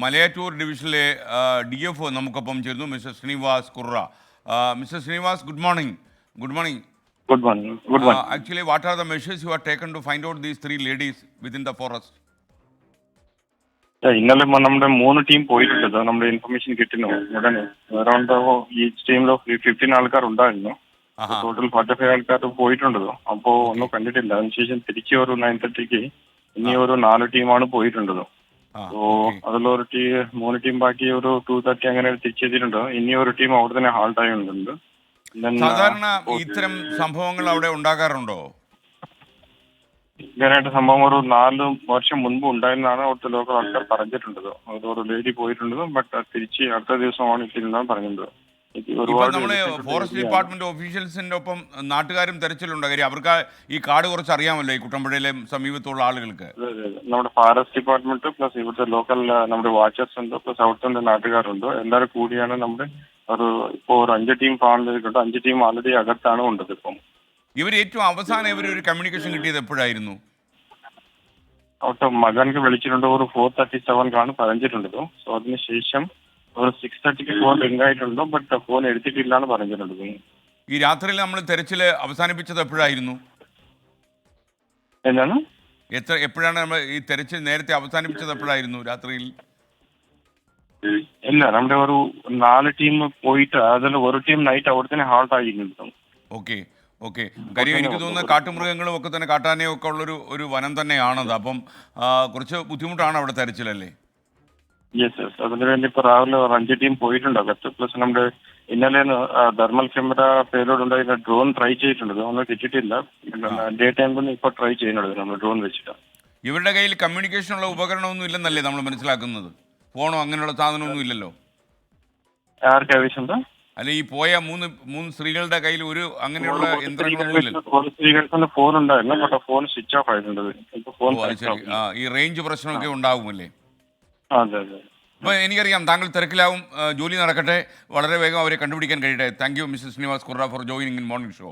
മലയാറ്റൂർ ഡിവിഷനിലെ D F നമുക്കൊപ്പം ചേരുന്നു mister Srinivas Kurra. Mister Srinivas, good morning. Good morning. Good morning. Good morning. Actually, what are the measures you have taken to find out these three ladies within the forest? ഇന്നലെ നമ്മുടെ 3 team പോയിട്ടുണ്ട്. നമ്മുടെ information കിട്ടുന്നു ഉടനെ. Around each ടീമിലോ 15 ആൾക്കാർ ഉണ്ടായിരുന്നു. Total 45 ആൾക്കാർ പോയിട്ടുണ്ടോ. അപ്പോൾ ഒന്നും കണ്ടിട്ടില്ല. അതിനുശേഷം തിരിച്ച് ഒരു 9:30ക്ക് ഇനി ഒരു 4 ടീമാണ് പോയിട്ടുണ്ടത്. സോ അതിലൊരു 3 ടീം ബാക്കി ഒരു 2:30 അങ്ങനെ തിരിച്ചെത്തിയിട്ടുണ്ട്. ഇനി ഒരു ടീം അവിടെ തന്നെ ഹാൾട്ട് ആയിട്ടുണ്ട്. സാധാരണ ഇത്തരം സംഭവങ്ങൾ അവിടെ ഉണ്ടാകാറുണ്ടോ? ഇങ്ങനെയായിട്ട് സംഭവം ഒരു 4 വർഷം മുൻപ് ഉണ്ടായിരുന്നാണ് അവിടുത്തെ ലോക്കൽ ആൾക്കാർ പറഞ്ഞിട്ടുണ്ടത്. ഒരു ലേഡി പോയിട്ടുണ്ടത്. ബട്ട് തിരിച്ച് അടുത്ത ദിവസമാണ് എത്തിയിരുന്നാണ് പറഞ്ഞത്. നമ്മള് ഫോറസ്റ്റ് ഡിപ്പാർട്ട്മെന്റ് ഓഫീഷ്യൽസിന്റെ ഒപ്പം നാട്ടുകാരും തെരച്ചിലുണ്ട്. കാര്യം അവർക്ക് ഈ കാട് കുറച്ച് അറിയാമല്ലോ, ഈ കുട്ടമ്പുഴയിലെ സമീപത്തുള്ള ആളുകൾക്ക്. നമ്മുടെ ഫോറസ്റ്റ് ഡിപ്പാർട്ട്മെന്റ് പ്ലസ് ഇവിടുത്തെ ലോക്കൽ നമ്മുടെ വാച്ചേഴ്സ് ഉണ്ട്, പ്ലസ് അവിടുത്തെ നാട്ടുകാരുണ്ട്. എല്ലാവരും കൂടിയാണ് നമ്മുടെ ഇപ്പോൾ ഒരു 5 ടീം ഫാം ചെയ്തിട്ടുണ്ട്. 5 ടീം ആൾറെഡി അകത്താണ് ഉണ്ടത്. ഇപ്പം ഇവർ ഏറ്റവും അവസാനം ഒരു കമ്മ്യൂണിക്കേഷൻ കിട്ടിയത് എപ്പോഴായിരുന്നു? അവിടുത്തെ മകൻക്ക് വിളിച്ചിട്ടുണ്ട്. ഒരു 4:37 പറഞ്ഞിട്ടുണ്ടത്. സോ അതിനുശേഷം ഒരു 6:30ക്ക് ഫോൺ റിംഗ് ആയിട്ടുണ്ടോ, ബട്ട് ഫോൺ എടുത്തിട്ടില്ലാന്ന് പറഞ്ഞിട്ടുണ്ട്. ഈ രാത്രിയിൽ നമ്മൾ തെരച്ചില് അവസാനിപ്പിച്ചത് എപ്പോഴായിരുന്നു? എന്താണ് എപ്പോഴാണ് നമ്മൾ ഈ തെരച്ചിൽ നേരത്തെ അവസാനിപ്പിച്ചത്? എപ്പോഴായിരുന്നു രാത്രിയിൽ? ഇല്ല, നമ്മുടെ ഒരു 4 ടീം പോയിട്ട് അതിൽ ഒരു ടീം നൈറ്റ് അവിടെ തന്നെ ഹാൾട്ട് ആയിരുന്നു. Okay okay. കാര്യം എനിക്ക് തോന്നുന്നത് കാട്ടുമൃഗങ്ങളും ഒക്കെ തന്നെ കാട്ടാനയും ഒക്കെ ഉള്ളൊരു വനം തന്നെയാണത്. അപ്പം കുറച്ച് ബുദ്ധിമുട്ടാണ് അവിടെ തെരച്ചിലല്ലേ? Yes yes. അതിന് വേണ്ടി ഇപ്പോൾ രാവിലെ ഒരു 5 ടീം പോയിട്ടുണ്ട് അകത്ത്. പ്ലസ് നമ്മുടെ ഇന്നലെ തെർമൽ ക്യാമറ പേരോട് ഉണ്ടായിരുന്ന ഡ്രോൺ ട്രൈ ചെയ്തിട്ടുണ്ട്. ഒന്നും കിട്ടിയിട്ടില്ല. ഡേ ടൈമിൽ ഇപ്പോൾ ട്രൈ ചെയ്യുന്നുണ്ട് നമ്മൾ ഡ്രോൺ വെച്ചിട്ട്. ഇവരുടെ കയ്യിൽ കമ്മ്യൂണിക്കേഷനുള്ള ഉപകരണമൊന്നും ഇല്ലെന്നല്ലേ നമ്മൾ മനസ്സിലാക്കുന്നത്? ഫോണോ അങ്ങനെയുള്ള സാധനമൊന്നും ഇല്ലല്ലോ? ആർക്കാവശ്യമുണ്ടോ? അല്ല, ഈ പോയ മൂന്ന് സ്ത്രീകളുടെ കയ്യിൽ ഒരു അങ്ങനെയുള്ള യന്ത്രങ്ങളൊന്നും ഇല്ലല്ലോ? സ്ത്രീകൾക്ക് ഫോൺ ഉണ്ടായിരുന്നു, പക്ഷേ ഫോൺ സ്വിച്ച് ഓഫ് ആയിട്ടുണ്ട്. ഈ റേഞ്ച് പ്രശ്നമൊക്കെ ഉണ്ടാകുമല്ലേ? അതെ അതെ. അപ്പോൾ എനിക്കറിയാം താങ്കൾ തിരക്കിലാവും. ജോലി നടക്കട്ടെ, വളരെ വേഗം അവരെ കണ്ടുപിടിക്കാൻ കഴിയട്ടെ. Thank you mister Srinivas Kurra for joining in morning show.